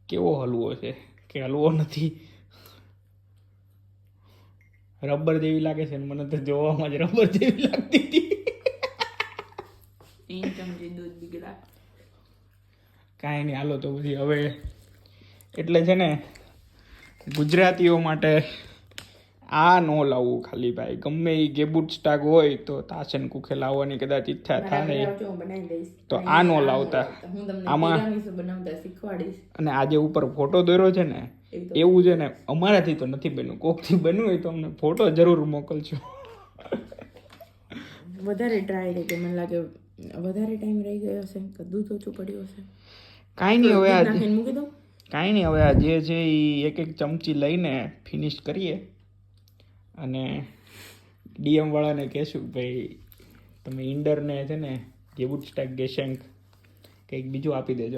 કેવો હલવો છે કે હલવો નથી. રબર જેવી લાગે છે ને મને તો જોવામાં જ રબર જેવી લાગતી હતી. 3 ચમચી દૂધ બીગડા. કાંઈ નહીં, હાલો તો પછી હવે એટલે છે ને ગુજરાતીઓ માટે આ ન લાવવું ખાલી ભાઈ. ગમે એ ગેબુટ સ્ટાક હોય તો તાશન કુખે લાવવાની કદાચ ઈચ્છા થાય તો આ ન લાવતા. આમાં બનાવતા શીખવાડીશ. અને આજે ઉપર ફોટો દોર્યો છે ને એવું છે ને અમારાથી તો નથી બન્યું. કોકથી બન્યું હોય તો અમને ફોટો જરૂર મોકલજો. વધારે ડ્રાય રહી ગયો મને લાગે, વધારે ટાઈમ રહી ગયો હશે કે દૂધ ઓછું પડ્યું હશે. કાંઈ નહીં, હવે આજે મૂકી દો. કાંઈ નહીં, હવે આ જે છે એ એક એક ચમચી લઈને ફિનિશ કરીએ અને ડીએમ વાળાને કહેશું ભાઈ તમે ઇન્ડરને છે ને ગેબુટ સ્ટાક ગેશેન્ક કંઈક બીજું આપી દેજો.